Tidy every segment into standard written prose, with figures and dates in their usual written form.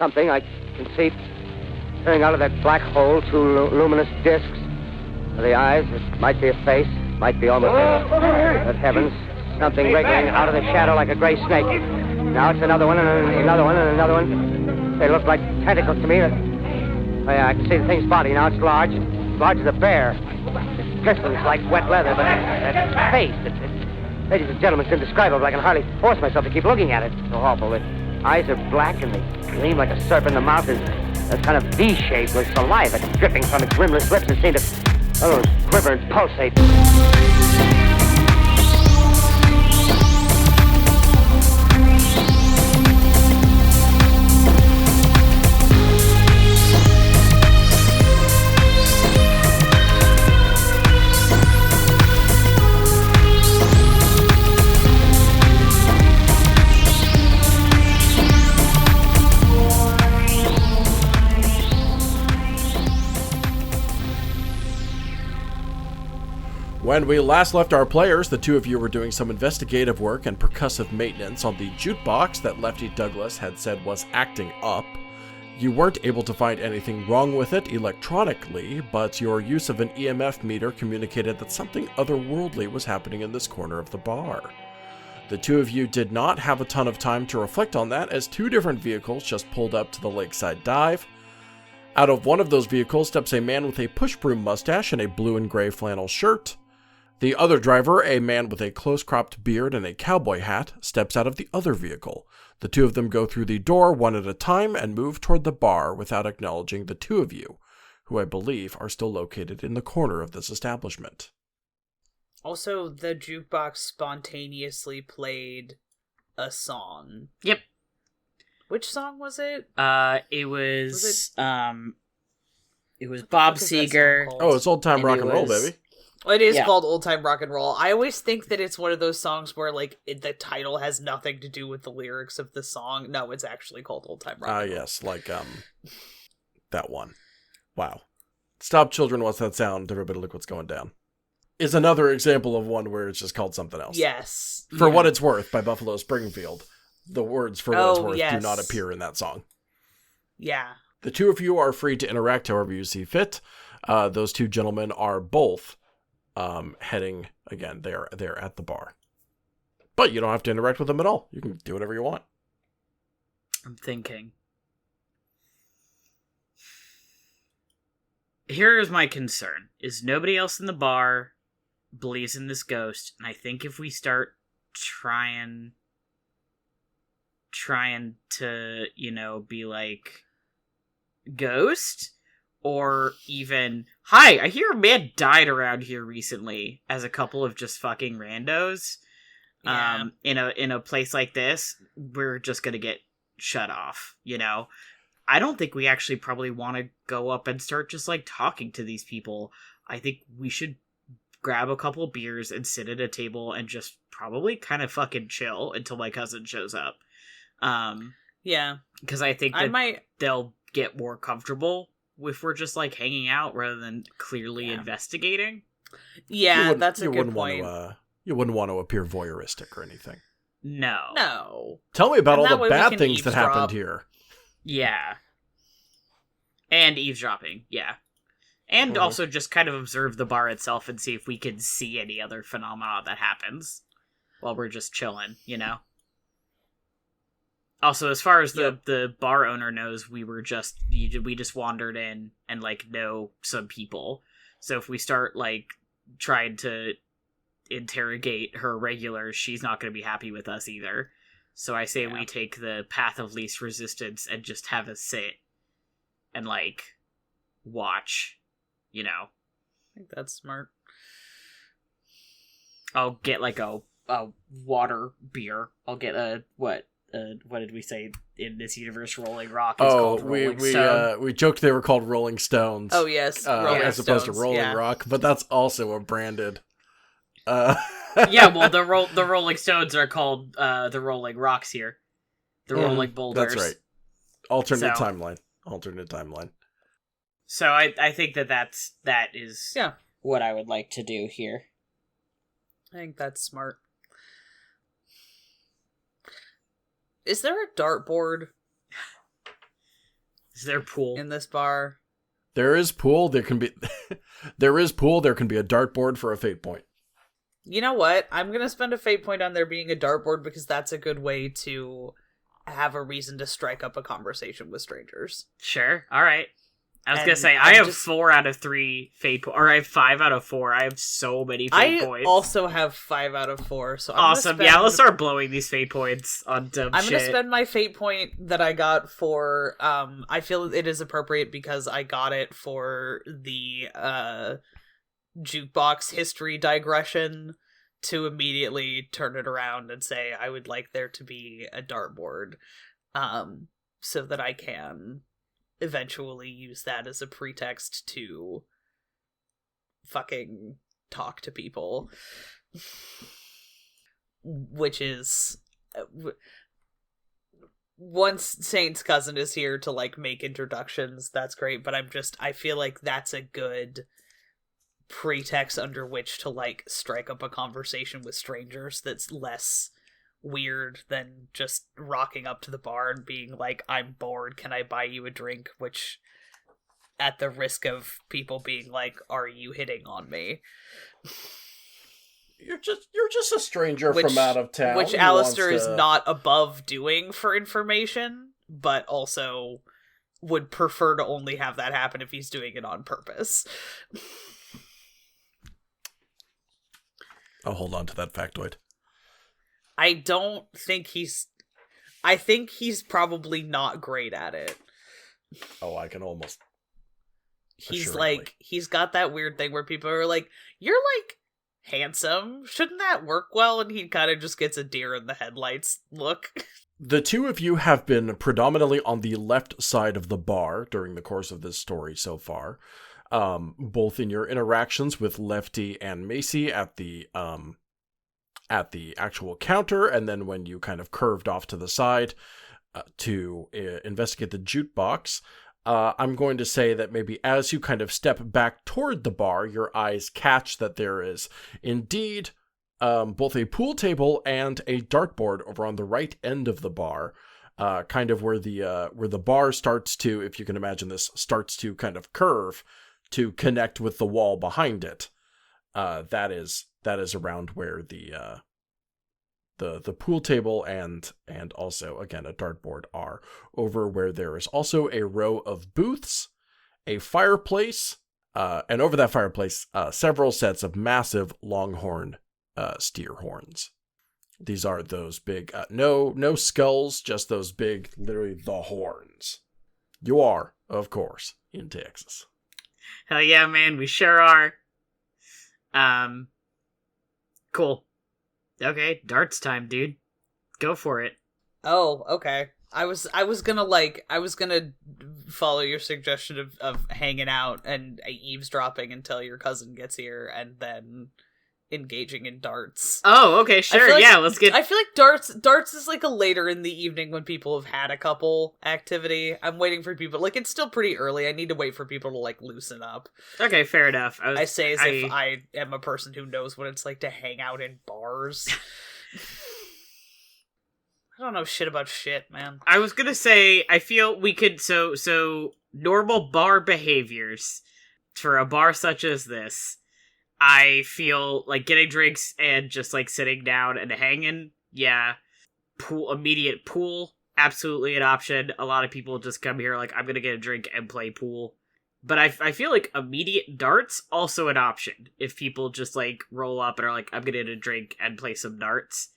something I can see peering out of that black hole, two luminous discs. The eyes, it might be a face, might be almost but heavens, something wriggling out of the shadow like a gray snake. Now it's another one, and another one, and another one. They look like tentacles to me. Oh, yeah, I can see the thing's body now. It's large as a bear. It glistens like wet leather, but that face, ladies and gentlemen, it's indescribable. I can hardly force myself to keep looking at it. It's so awful. The eyes are black, and they gleam like a serpent. The mouth is a kind of V-shape with saliva dripping from its rimless lips and seem to quiver and pulsate. When we last left our players, the two of you were doing some investigative work and percussive maintenance on the jukebox that Lefty Douglas had said was acting up. You weren't able to find anything wrong with it electronically, but your use of an EMF meter communicated that something otherworldly was happening in this corner of the bar. The two of you did not have a ton of time to reflect on that, as two different vehicles just pulled up to the Lakeside Dive. Out of one of those vehicles steps a man with a push broom mustache and a blue and gray flannel shirt. The other driver, a man with a close-cropped beard and a cowboy hat, steps out of the other vehicle. The two of them go through the door one at a time and move toward the bar without acknowledging the two of you, who I believe are still located in the corner of this establishment. Also, the jukebox spontaneously played a song. Yep. Which song was it? It was Bob Seger. Oh, it's Old Time Rock and Roll, baby. It is called Old Time Rock and Roll. I always think that it's one of those songs where, like, the title has nothing to do with the lyrics of the song. No, it's actually called Old Time Rock and Roll. Yes, like, that one. Wow. Stop, children, what's that sound? Everybody look what's going down. Is another example of one where it's just called something else. Yes. For What It's Worth by Buffalo Springfield. The words For What It's Worth do not appear in that song. Yeah. The two of you are free to interact however you see fit. Those two gentlemen are both heading, again, they're at the bar. But you don't have to interact with them at all. You can do whatever you want. I'm thinking. Here's my concern, is nobody else in the bar believes in this ghost, and I think if we start trying to, be like, ghost? Or even, hi, I hear a man died around here recently, as a couple of just fucking randos. Yeah. In a place like this, we're just gonna get shut off, I don't think we actually probably want to go up and start just, like, talking to these people. I think we should grab a couple beers and sit at a table and just probably kind of fucking chill until my cousin shows up. Yeah. Because I think that they'll get more comfortable if we're just, like, hanging out rather than clearly investigating. Yeah, that's a good point. You wouldn't want to appear voyeuristic or anything. No. Tell me about all the bad things that happened here. Yeah. And eavesdropping, yeah. And also just kind of observe the bar itself and see if we can see any other phenomena that happens while we're just chilling, Also, as far as the bar owner knows, we just wandered in and, like, know some people. So if we start, like, trying to interrogate her regulars, she's not going to be happy with us either. So I say we take the path of least resistance and just have a sit and, like, watch, I think that's smart. I'll get, like, a water beer. I'll get what did we say in this universe? Rolling Rock is called Rolling Stone. We joked they were called Rolling Stones. Oh yes, as opposed to Rolling Rock, but that's also a branded. Yeah, well, the Rolling Stones are called the Rolling Rocks here, the Rolling Boulders. That's right. Alternate timeline. So I think that is what I would like to do here. I think that's smart. Is there a dartboard? Is there pool in this bar? There is pool. There can be there is pool. There can be a dartboard for a fate point. You know what? I'm going to spend a fate point on there being a dartboard because that's a good way to have a reason to strike up a conversation with strangers. Sure. All right. I was going to say, I have 4 out of 3 fate points, or I have 5 out of 4. I have so many fate points. I also have 5 out of 4. So awesome. Yeah, let's start blowing these fate points on dumb shit. I'm going to spend my fate point that I got for, I feel it is appropriate because I got it for the jukebox history digression to immediately turn it around and say I would like there to be a dartboard, so that I can eventually use that as a pretext to fucking talk to people. Which is... once Saint's cousin is here to, like, make introductions, that's great, but I feel like that's a good pretext under which to, like, strike up a conversation with strangers that's less weird than just rocking up to the bar and being like, I'm bored, can I buy you a drink? Which, at the risk of people being like, are you hitting on me? You're just a stranger from out of town. Which Alister is not above doing for information, but also would prefer to only have that happen if he's doing it on purpose. I'll hold on to that factoid. I don't think I think he's probably not great at it. Oh, I can almost... He's assuredly. like, he's got that weird thing where people are like, you're like handsome, shouldn't that work well? And he kind of just gets a deer in the headlights look. The two of you have been predominantly on the left side of the bar during the course of this story so far. Both in your interactions with Lefty and Macy at the actual counter, and then when you kind of curved off to the side to investigate the jukebox. I'm going to say that maybe as you kind of step back toward the bar, your eyes catch that there is indeed both a pool table and a dartboard over on the right end of the bar, kind of where the bar starts to, if you can imagine this, starts to kind of curve to connect with the wall behind it. That is around where the pool table and also, again, a dartboard are, over where there is also a row of booths, a fireplace, and over that fireplace, several sets of massive longhorn steer horns. These are those big, no skulls, just those big, literally the horns. You are, of course, in Texas. Hell yeah, man, we sure are. Cool. Okay, darts time, dude. Go for it. Oh, okay. I was gonna follow your suggestion of hanging out and eavesdropping until your cousin gets here, and then engaging in darts. Oh, okay, sure, yeah, let's get... I feel like darts is like a later in the evening when people have had a couple activity. I'm waiting for people, like, it's still pretty early. I need to wait for people to, like, loosen up. Okay, fair enough. I say as if I am a person who knows what it's like to hang out in bars. I don't know shit about shit, man. I was gonna say, I feel we could, so normal bar behaviors for a bar such as this, I feel like getting drinks and just, like, sitting down and hanging, yeah. Immediate pool, absolutely an option. A lot of people just come here like, I'm gonna get a drink and play pool. But I feel like immediate darts, also an option. If people just, like, roll up and are like, I'm gonna get a drink and play some darts.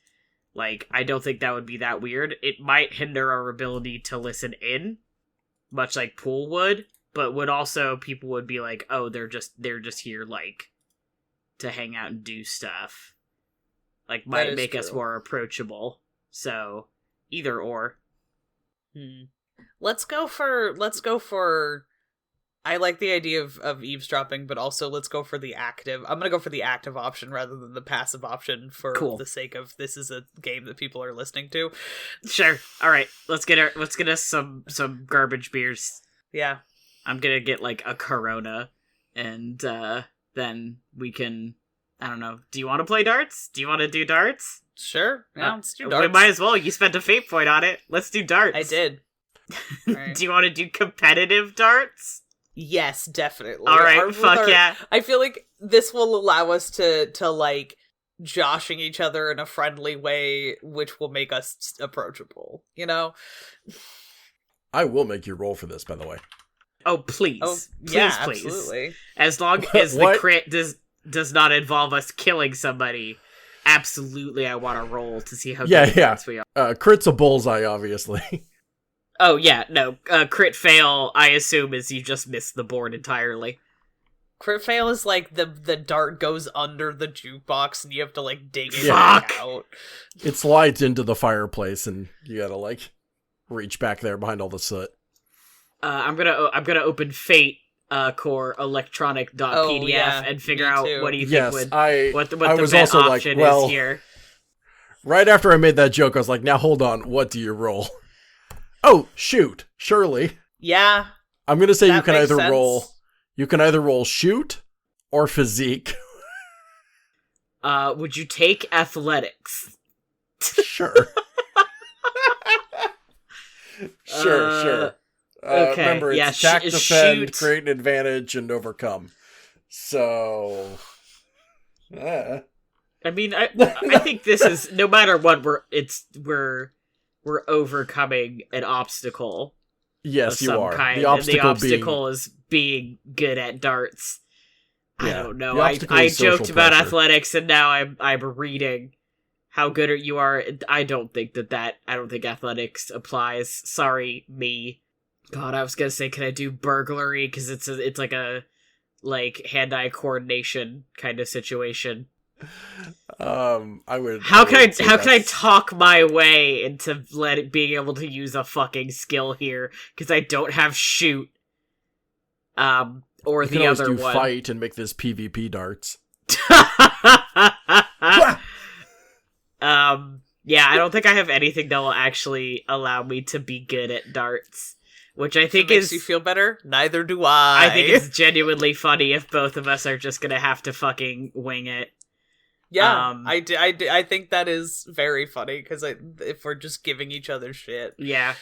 Like, I don't think that would be that weird. It might hinder our ability to listen in, much like pool would, but would also, people would be like, oh, they're just here, like, to hang out and do stuff. Like, might make us more approachable. So, either or. Let's go for I like the idea of eavesdropping, but also let's go for the active. I'm gonna go for the active option rather than the passive option for the sake of this is a game that people are listening to. Sure. All right. Let's get us some garbage beers. Yeah. I'm gonna get, like, a Corona, and then we can, I don't know. Do you want to play darts? Do you want to do darts? Sure. Yeah, let's do darts. We might as well. You spent a fate point on it. Let's do darts. I did. Right. Do you want to do competitive darts? Yes, definitely. All right, fuck yeah. I feel like this will allow us to like joshing each other in a friendly way, which will make us approachable. You know. I will make you roll for this, by the way. Oh, please. Oh, please, yeah, please. absolutely. As long as the What? crit does not involve us killing somebody, absolutely I want to roll to see how good darts we are. Crit's a bullseye, obviously. Oh, yeah, no. Crit fail, I assume, is you just missed the board entirely. Crit fail is like the dart goes under the jukebox and you have to like dig it Fuck. out. It slides into the fireplace, and you gotta, like, reach back there behind all the soot. I'm gonna open Fate core electronic.pdf and figure out too. what do you Yes, think I the was bet also like, option well, is here. right after I made that joke, I was like, now hold on, what do you roll? Oh, shoot, surely. Yeah. I'm gonna say That you can makes either roll shoot or physique. Would you take athletics? Sure. Sure. Okay, Remember, it's yeah, attack, defend, shoot. create an advantage, and overcome. So, I mean, I think this is, no matter what, we're overcoming an obstacle. yes, Of you some are. kind, The obstacle, and the obstacle is being good at darts. I Yeah, don't know. the obstacle I is social joked about pressure. athletics, and now I'm reading how good you are. I don't think I don't think athletics applies. Sorry, me. God, I was gonna say, can I do burglary? Because it's like a hand-eye coordination kind of situation. I would. How can I that's- talk my way into being able to use a fucking skill here? Because I don't have shoot. Or You can the always other do one. fight and make this PvP darts. Yeah, I don't think I have anything that will actually allow me to be good at darts, which I think makes you feel better. Neither do I. I think it's genuinely funny if both of us are just gonna have to fucking wing it. Yeah, I think that is very funny because if we're just giving each other shit. Yeah.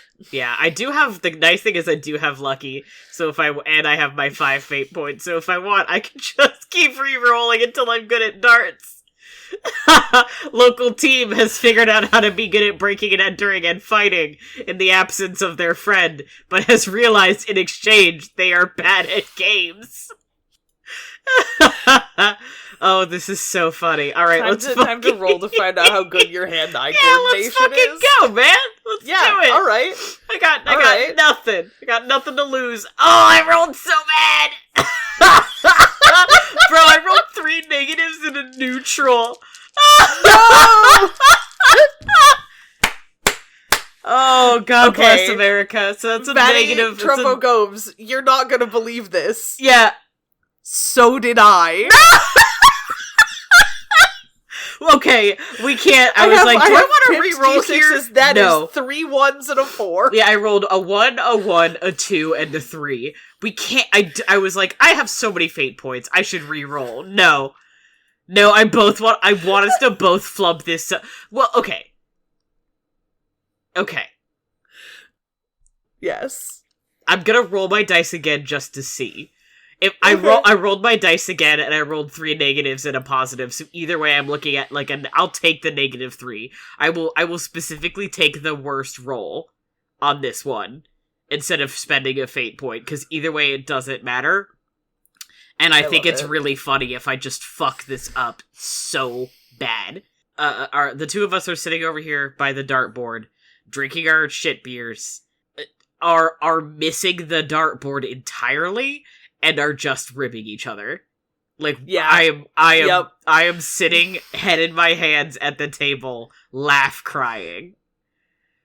I do have, the nice thing is I do have lucky, so I have my 5 fate points, so if I want, I can just keep re-rolling until I'm good at darts. Local team has figured out how to be good at breaking and entering and fighting in the absence of their friend, but has realized in exchange they are bad at games. Oh, this is so funny. All right, time to roll to find out how good your hand-eye coordination let's fucking is. go, man. Let's do it. All right. I got right. nothing. I got nothing to lose. Oh, I rolled so bad. Bro, I rolled 3 negatives and a neutral. No! Oh, God Okay. bless America. So that's a Matty negative. Trumbo-Gomes, you're not gonna believe this. Yeah. So did I. Okay, we can't. I was like, do I want to re-roll here? That No. is 3 1s and a 4. Yeah, I rolled a 1, a 1, a 2, and a 3. We can't. I was like, I have so many fate points. I should re-roll. No, I want us to both flub this. Well, okay. Yes. I'm gonna roll my dice again just to see. If I rolled my dice again, and I rolled 3 negatives and a positive. So either way, I'm looking at I'll take the -3. I will specifically take the worst roll on this one instead of spending a fate point, because either way, it doesn't matter. And I think love it's it. really funny if I just fuck this up so bad. The two of us are sitting over here by the dartboard, drinking our shit beers, are missing the dartboard entirely, and are just ribbing each other. Like, Yeah. I am sitting, head in my hands at the table, crying.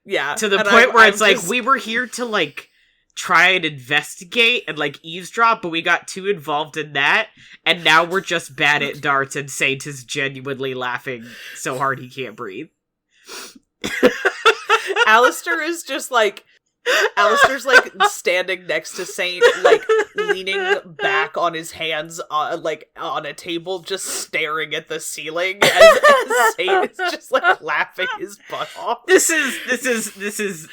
Yeah. To the and point where I'm it's like, just- we were here to, try and investigate and, eavesdrop, but we got too involved in that, and now we're just bad at darts, and Saint is genuinely laughing so hard he can't breathe. Alister is just Alistair's, like, standing next to Saint, like, leaning back on his hands, like, on a table, just staring at the ceiling, as Saint is just, like, laughing his butt off. This is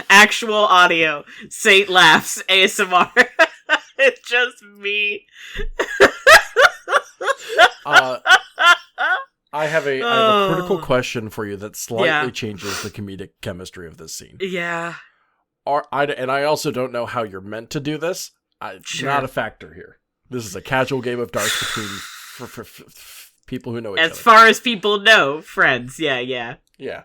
actual audio. Saint laughs, ASMR. It's just me. I have a critical question for you that slightly changes the comedic chemistry of this scene. Yeah. And I also don't know how you're meant to do this. It's not a factor here. This is a casual game of darts between people who know each other. As far as people know, friends. Yeah. Yeah.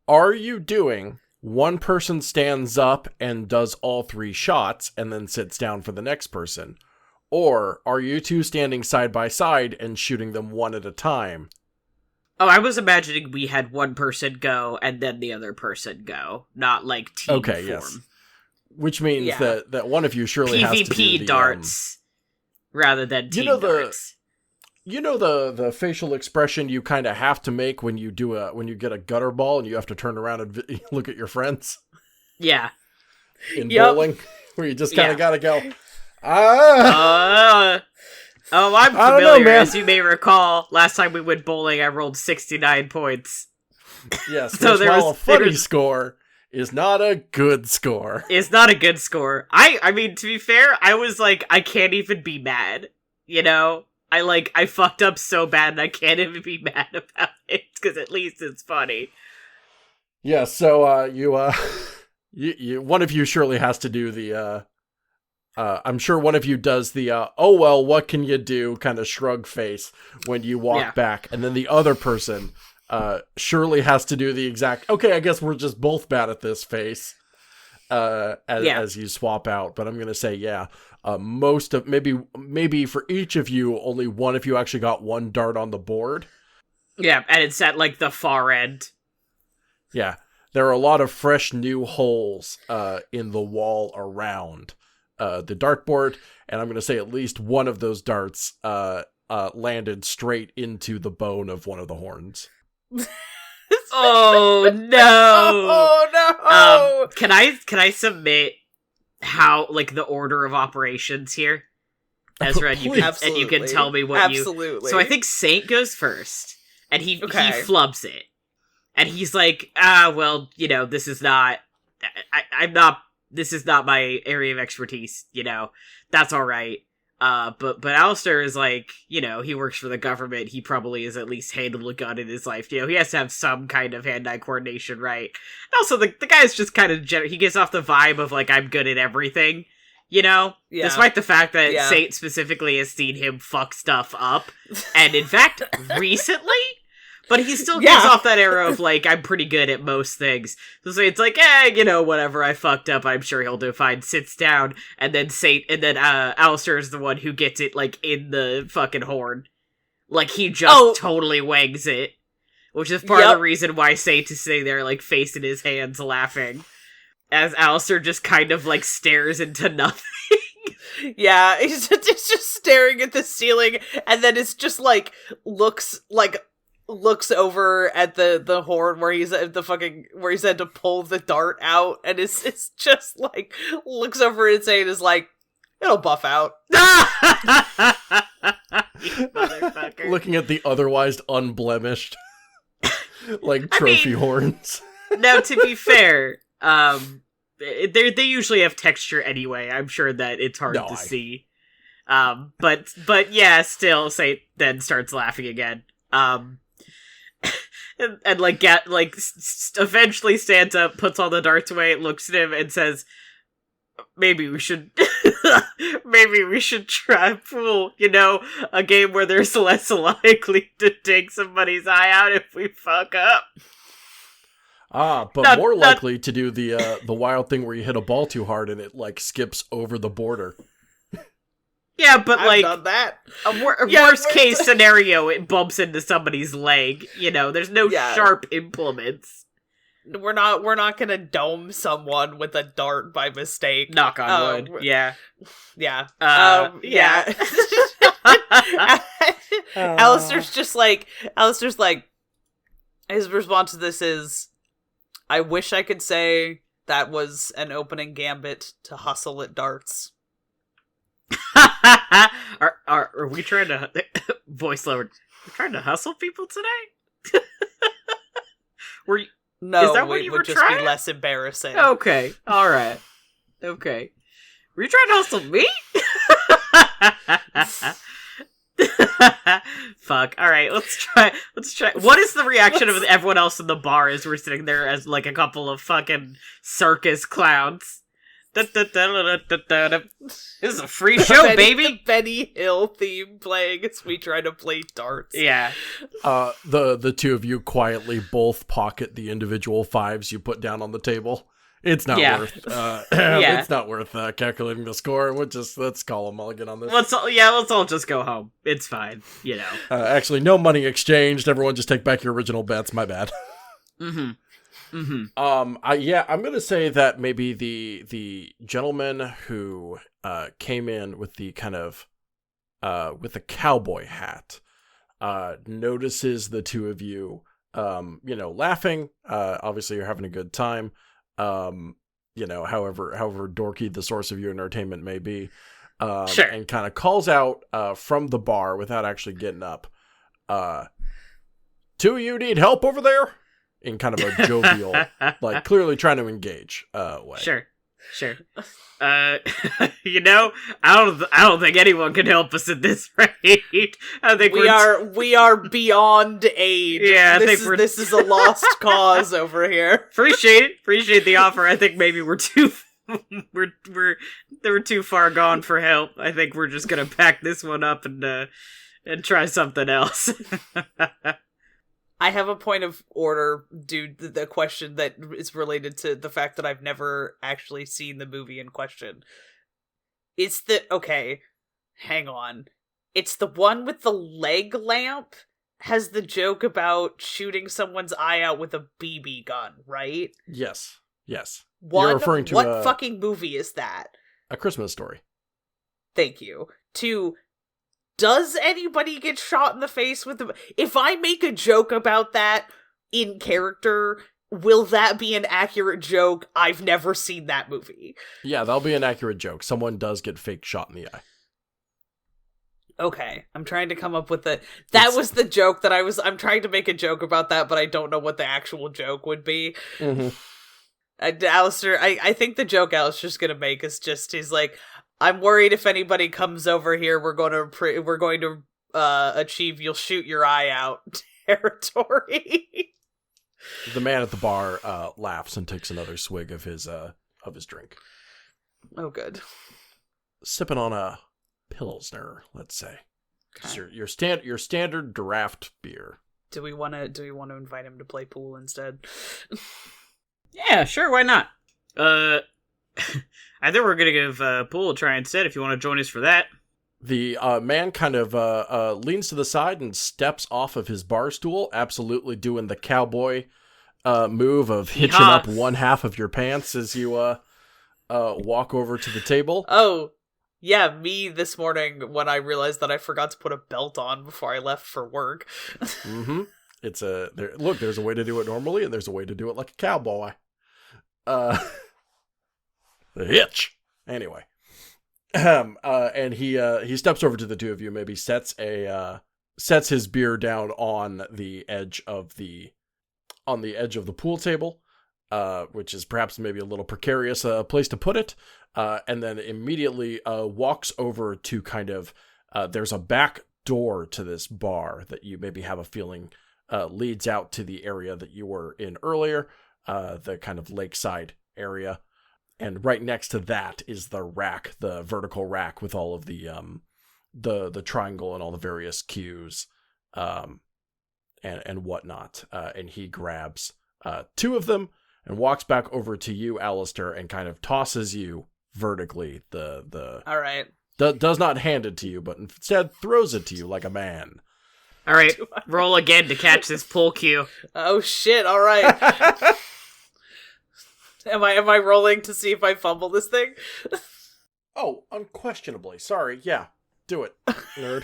Are you doing one person stands up and does all 3 shots and then sits down for the next person? Or are you two standing side by side and shooting them one at a time? Oh, I was imagining we had one person go and then the other person go, not like team form. Yes. Which means that one of you surely has to do PvP darts rather than team darts. You know the facial expression you kind of have to make when you get a gutter ball and you have to turn around and look at your friends? Yeah. In bowling, where you just kind of gotta go. I'm familiar. As you may recall, last time we went bowling, I rolled 69 points. Yes, so while a funny score is not a good score. It's not a good score. I mean, to be fair, I was like, I can't even be mad. You know? I fucked up so bad and I can't even be mad about it, because at least it's funny. Yeah, so, you one of you surely has to do the, I'm sure one of you does the, oh well, what can you do kind of shrug face when you walk back. And then the other person surely has to do the exact, okay, I guess we're just both bad at this face as you swap out. But I'm going to say, most of, maybe for each of you, only one of you actually got one dart on the board. Yeah, and it's at like the far end. Yeah, there are a lot of fresh new holes in the wall around the dartboard, and I'm going to say at least one of those darts landed straight into the bone of one of the horns. Oh no! Oh no! Can I submit how, like, the order of operations here, Ezra? And you can tell me what Absolutely. So I think Saint goes first, and he flubs it, and he's like, well, you know, this is not. This is not my area of expertise, you know. That's all right. But Alister is like, you know, he works for the government. He probably has at least handled a gun in his life. You know, he has to have some kind of hand-eye coordination, right? And also, the guy's just kind of he gives off the vibe of, like, I'm good at everything, you know? Yeah. Despite the fact that Saint specifically has seen him fuck stuff up. And in fact, recently... But he still gives off that era of, like, I'm pretty good at most things. So it's like, you know, whatever, I fucked up, I'm sure he'll do fine. Sits down, and then Alister is the one who gets it, like, in the fucking horn. Like, he just totally wangs it. Which is part of the reason why Saint is sitting there, like, face in his hands, laughing. As Alister just kind of, like, stares into nothing. Yeah, it's just staring at the ceiling, and then it's just, like, looks over at the horn where he's at where he's had to pull the dart out, and it's just like looks over and saying is like, it'll buff out. You motherfucker. Looking at the otherwise unblemished like trophy horns. Now, to be fair, they usually have texture anyway. I'm sure that it's hard to see. But yeah, still Saint then starts laughing again. And eventually stands up, puts all the darts away, looks at him, and says, maybe we should try pool, you know, a game where there's less likely to take somebody's eye out if we fuck up. But more likely to do the wild thing where you hit a ball too hard and it, like, skips over the border. Yeah, but, I've done that. A worst case scenario, it bumps into somebody's leg. You know, there's no sharp implements. We're not gonna dome someone with a dart by mistake. Knock on wood. Yeah. Yeah. Yeah. Alister's like, his response to this is, I wish I could say that was an opening gambit to hustle at darts. Are we trying to voice lowered? We're trying to hustle people today? Were you? No, is that what you would were just trying? be less embarrassing. Okay, all right, okay. Were you trying to hustle me? Fuck. All right, let's try. What is the reaction of everyone else in the bar as we're sitting there as like a couple of fucking circus clowns? This is a free show, baby. Benny Hill theme playing as we try to play darts. Yeah. The two of you quietly both pocket the individual fives you put down on the table. It's not worth. It's not worth calculating the score. Let's call a mulligan on this. Let's all just go home. It's fine, you know. Actually, no money exchanged. Everyone, just take back your original bets. My bad. I'm gonna say that maybe the gentleman who came in with the kind of with the cowboy hat notices the two of you laughing. Obviously you're having a good time, however dorky the source of your entertainment may be, sure. And kind of calls out from the bar without actually getting up, two of you need help over there, in kind of a jovial, like clearly trying to engage way. Sure. I don't think anyone can help us at this rate. I think we are beyond aid. Yeah, this is a lost cause over here. Appreciate the offer. I think maybe we're too far gone for help. I think we're just gonna pack this one up and try something else. I have a point of order, dude. The question that is related to the fact that I've never actually seen the movie in question. Hang on. It's the one with the leg lamp, has the joke about shooting someone's eye out with a BB gun, right? Yes. You're referring to what fucking movie is that? A Christmas Story. Thank you. 2, does anybody get shot in the face with the... If I make a joke about that in character, will that be an accurate joke? I've never seen that movie. Yeah, that'll be an accurate joke. Someone does get fake shot in the eye. Okay, I'm trying to come up with the... That was the joke that I'm trying to make a joke about that, but I don't know what the actual joke would be. Mm-hmm. Alister, I think the joke Alister's gonna make is just, he's like... I'm worried if anybody comes over here, we're going to achieve "you'll shoot your eye out" territory. The man at the bar laughs and takes another swig of his drink. Oh, good. Sipping on a Pilsner, let's say. Okay. Your standard draft beer. Do we want to invite him to play pool instead? Yeah, sure. Why not? I think we're going to give Pool a try instead, if you want to join us for that. The man kind of leans to the side and steps off of his bar stool, absolutely doing the cowboy move of hitching up one half of your pants as you walk over to the table. Oh, yeah, me this morning when I realized that I forgot to put a belt on before I left for work. Mm-hmm. There's a way to do it normally, and there's a way to do it like a cowboy. The hitch. Anyway, and he steps over to the two of you. Maybe sets his beer down on the edge of the pool table, which is perhaps maybe a little precarious place to put it. And then immediately walks over to kind of there's a back door to this bar that you maybe have a feeling leads out to the area that you were in earlier, the kind of lakeside area. And right next to that is the rack, the vertical rack with all of the triangle and all the various cues, and whatnot. And he grabs two of them and walks back over to you, Alister, and kind of tosses you vertically. All right. Does not hand it to you, but instead throws it to you like a man. All right, roll again to catch this pull cue. Oh shit! All right. Am I rolling to see if I fumble this thing? Oh, unquestionably. Sorry. Yeah, do it, nerd.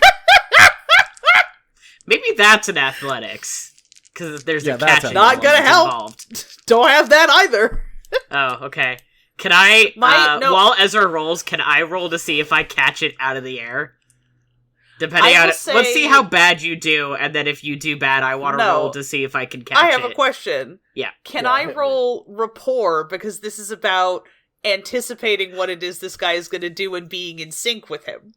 Maybe that's an athletics. Because there's Yeah, a that's catching not gonna element help. involved. Don't have that either. Oh, okay. Can I, No. while Ezra rolls, can I roll to see if I catch it out of the air? Depending I on will it. say- Let's see how bad you do, and then if you do bad, I want to No. roll to see if I can catch it. I have a question. Yeah. Can Yeah, I hit me. roll rapport, because this is about anticipating what it is this guy is going to do and being in sync with him?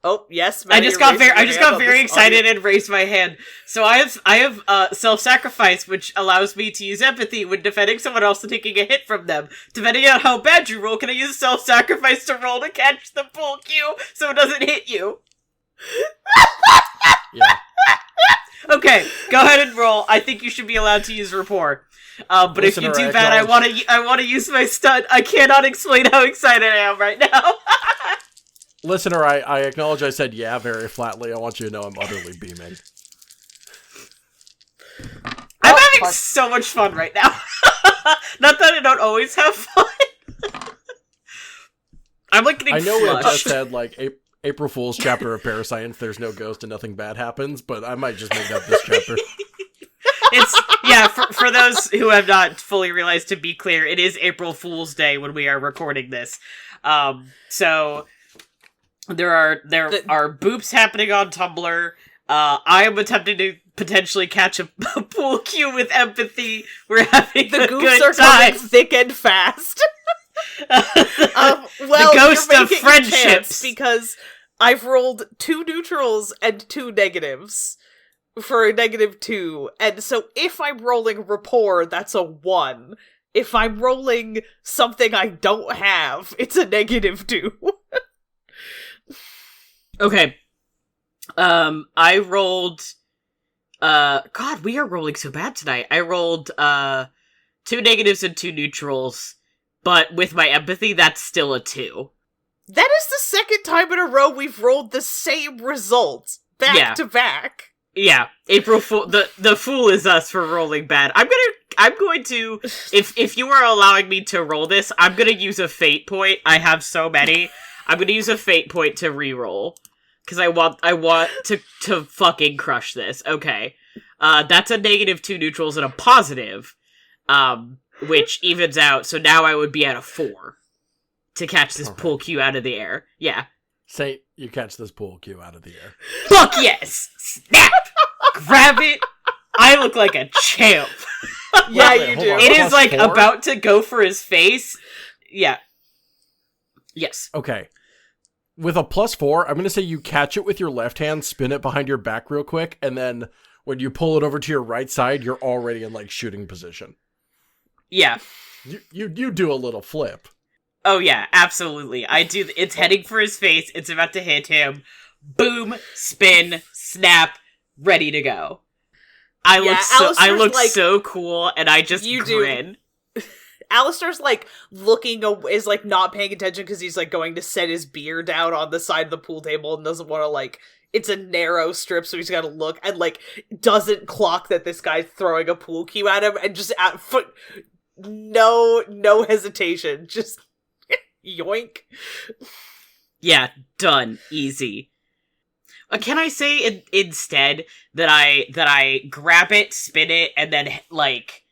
Oh, yes. I Maddie, just you're got very, raising I your just hand got on very this excited audio. and raised my hand. So I have self-sacrifice, which allows me to use empathy when defending someone else and taking a hit from them. Depending on how bad you roll, can I use self-sacrifice to roll to catch the pool cue so it doesn't hit you? Yeah. Okay, go ahead and roll. I think you should be allowed to use rapport. But if you Listener, do I bad, acknowledge- I want to use my stunt. I cannot explain how excited I am right now. Listener, I acknowledge I said yeah very flatly. I want you to know I'm utterly beaming. I'm having so much fun right now. Not that I don't always have fun. I'm like getting I know it flushed. just said, like, April Fool's chapter of ParaScience, there's no ghost and nothing bad happens, but I might just make up this chapter. It's, yeah, for those who have not fully realized, to be clear, it is April Fool's Day when we are recording this. So there are boops happening on Tumblr. I am attempting to potentially catch a pool cue with empathy. We're having The a goofs good are time. coming thick and fast. Well, the ghost you're of making a chance friendships. because I've rolled 2 neutrals and 2 negatives for a -2, and so if I'm rolling rapport, that's a 1. If I'm rolling something I don't have, it's a -2. Okay. I rolled, God, we are rolling so bad tonight. I rolled, 2 negatives and 2 neutrals, but with my empathy, that's still a 2. That is the second time in a row we've rolled the same result, back to back. Yeah, April Fool, the fool is us for rolling bad. I'm going to, if you are allowing me to roll this, I'm gonna use a fate point. I have so many. I'm gonna use a fate point to reroll. Because I want to fucking crush this. Okay. That's a -2 neutrals and a positive, which evens out, so now I would be at a 4 to catch this pool cue out of the air. Yeah. Saint, you catch this pool cue out of the air. Fuck yes! Snap! Grab it! I look like a champ. Yeah, Wait, you hold do. on. It is like +4? about to go for his face. Yeah. Yes. Okay. With a +4, I'm going to say you catch it with your left hand, spin it behind your back real quick, and then when you pull it over to your right side, you're already in, like, shooting position. Yeah. You do a little flip. Oh yeah, absolutely. I do. It's heading for his face. It's about to hit him. Boom, spin, snap, ready to go. I Alistair's look like, so cool, and I just You do. grin. Alistair's like is like not paying attention because he's like going to set his beer down on the side of the pool table and doesn't want to like, it's a narrow strip, so he's got to look and like doesn't clock that this guy's throwing a pool cue at him and just at foot, no hesitation, just yoink. Yeah, done, easy. Can I say instead that I grab it, spin it, and then like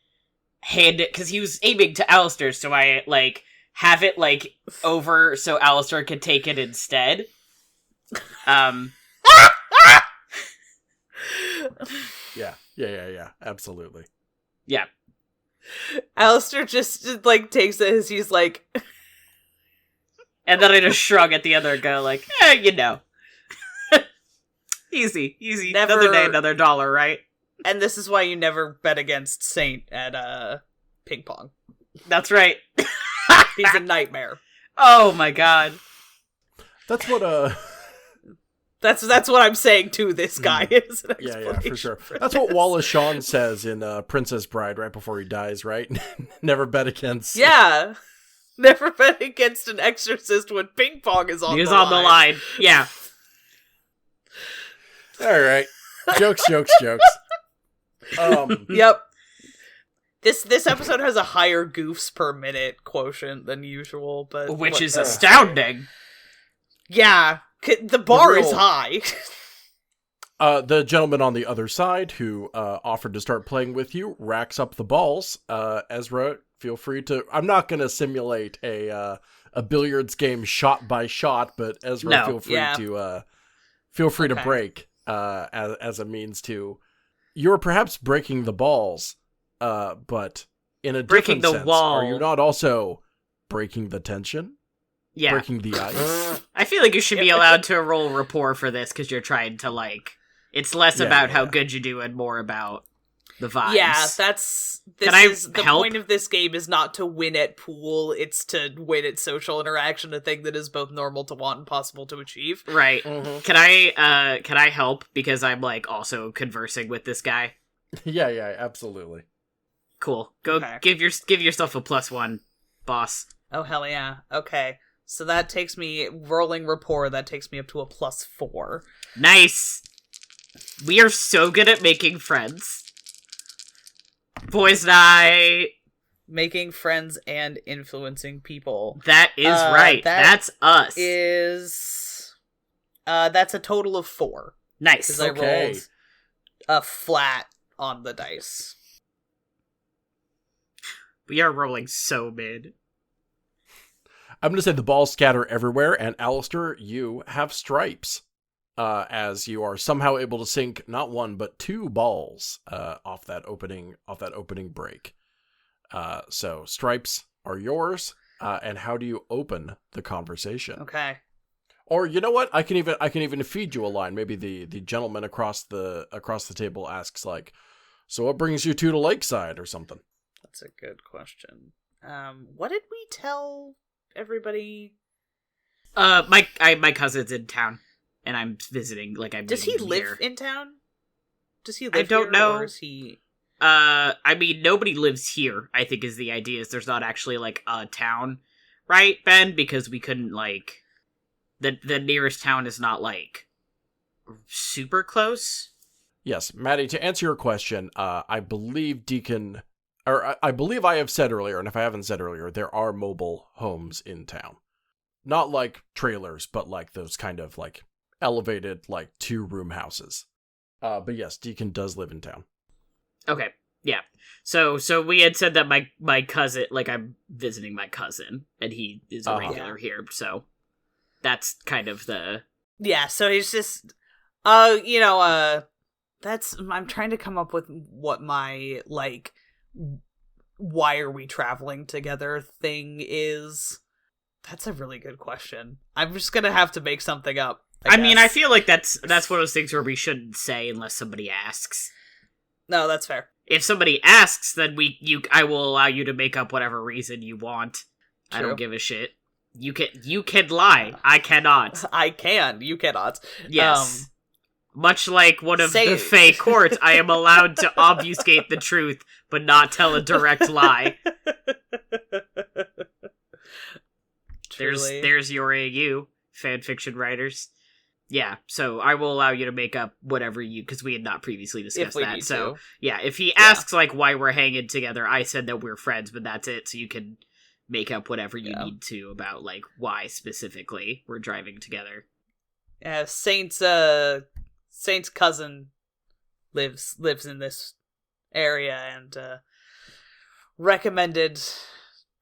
hand it, because he was aiming to Alistair, so I like have it like over so Alistair can take it instead. Yeah, absolutely. Yeah. Alistair just like takes it as he's like, And then I just shrug at the other guy like, you know. Easy. Never- Another day, another dollar, right? and this is why you never bet against Saint at ping pong. That's right. He's a nightmare. Oh my god. That's what That's what I'm saying to this guy. Is an yeah, for explanation sure. for That's this. what Wallace Shawn says in Princess Bride right before he dies, right? Never bet against. Yeah. Never bet against an exorcist when ping pong is on He's the on the line. Yeah. All right. Jokes. Yep. This episode has a higher goofs per minute quotient than usual, but Which is whatever. astounding. Yeah, the bar real- is high. The gentleman on the other side who offered to start playing with you racks up the balls. Ezra, feel free to... I'm not going to simulate a billiards game shot by shot, but Ezra, feel free to break as a means to... You're perhaps breaking the balls, but in a breaking different the sense, wall. are you not also breaking the tension? Yeah. Breaking the ice? I feel like you should be allowed to roll rapport for this, because you're trying to, like... It's less about how good you do and more about the vibes. Yeah, the help? point of this game is not to win at pool, it's to win at social interaction, a thing that is both normal to want and possible to achieve. Right. Mm-hmm. Can I help, because I'm, like, also conversing with this guy? Yeah, absolutely. Cool. Go give yourself a +1, boss. Oh, hell yeah. Okay. So that takes me, rolling rapport, that takes me up to a +4. Nice! We are so good at making friends. Boys and I... Making friends and influencing people. That is right. That's us. That's a total of 4. Nice. Because I rolled a flat on the dice. We are rolling so mid. I'm going to say the balls scatter everywhere, and Alister, you have stripes. As you are somehow able to sink not 1 but 2 balls off that opening break. So stripes are yours. And how do you open the conversation? Okay. Or you know what? I can even feed you a line. Maybe the gentleman across the table asks, like, "So what brings you two to Lakeside?" or something. That's a good question. What did we tell everybody? My cousin's in town. And I'm visiting, like, Does he live here. in town? Does he live I don't here, know. Or is he... I mean, nobody lives here, I think is the idea, is there's not actually, like, a town. Right, Ben? Because we couldn't, like... The nearest town is not, like, super close? Yes, Matty, to answer your question, I believe I believe I have said earlier, and if I haven't said earlier, there are mobile homes in town. Not like trailers, but like those kind of, like, elevated, like, 2-room houses. But yes, Deacon does live in town. Okay, yeah. So we had said that my cousin, like, I'm visiting my cousin, and he is a regular here, so that's kind of the... Yeah, so he's just, that's, I'm trying to come up with what my, like, why are we traveling together thing is. That's a really good question. I'm just gonna have to make something up. I mean, I feel like that's one of those things where we shouldn't say unless somebody asks. No, that's fair. If somebody asks, then I will allow you to make up whatever reason you want. True. I don't give a shit. You can lie. I cannot. I can. You cannot. Yes. Much like one of the Fey courts, I am allowed to obfuscate the truth, but not tell a direct lie. There's your AU, fanfiction writers. Yeah, so I will allow you to make up whatever because we had not previously discussed that. So, yeah, if he asks, like, why we're hanging together, I said that we're friends, but that's it, so you can make up whatever you need to about, like, why specifically we're driving together. Yeah, Saint's cousin lives in this area and recommended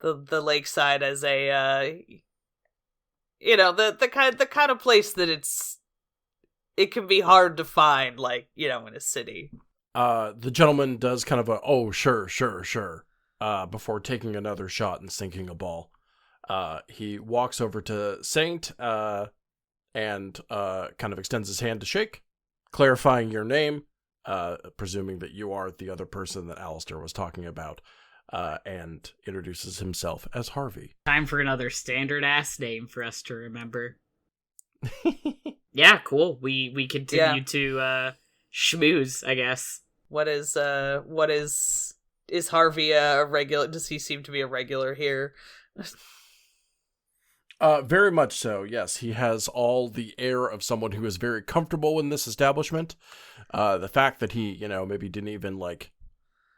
the Lakeside as a the kind of place that it can be hard to find, like, in a city. The gentleman does kind of a, oh, sure, before taking another shot and sinking a ball. He walks over to Saint, and kind of extends his hand to shake, clarifying your name, presuming that you are the other person that Alister was talking about, and introduces himself as Harvey. Time for another standard-ass name for us to remember. Yeah, cool. We continue to schmooze, I guess. Is Harvey a regular? Does he seem to be a regular here? Very much so, yes. He has all the air of someone who is very comfortable in this establishment. The fact that he, maybe didn't even, like,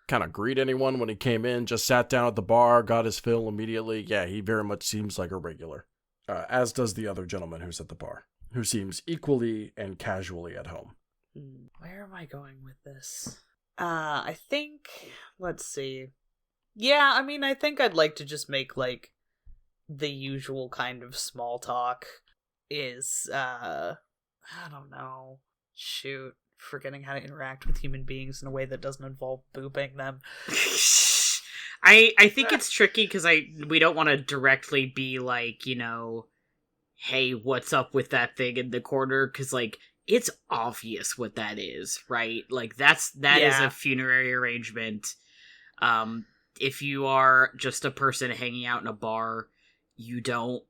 kind of greet anyone when he came in, just sat down at the bar, got his fill immediately. Yeah, he very much seems like a regular. As does the other gentleman who's at the bar, who seems equally and casually at home. Where am I going with this? I think, let's see. Yeah, I mean, I think I'd like to just make, like, the usual kind of small talk is, I don't know. Shoot. Forgetting how to interact with human beings in a way that doesn't involve booping them. I think it's tricky because we don't want to directly be like, you know, hey, what's up with that thing in the corner? Because, like, it's obvious what that is, right? Like, that is a funerary arrangement. If you are just a person hanging out in a bar, you don't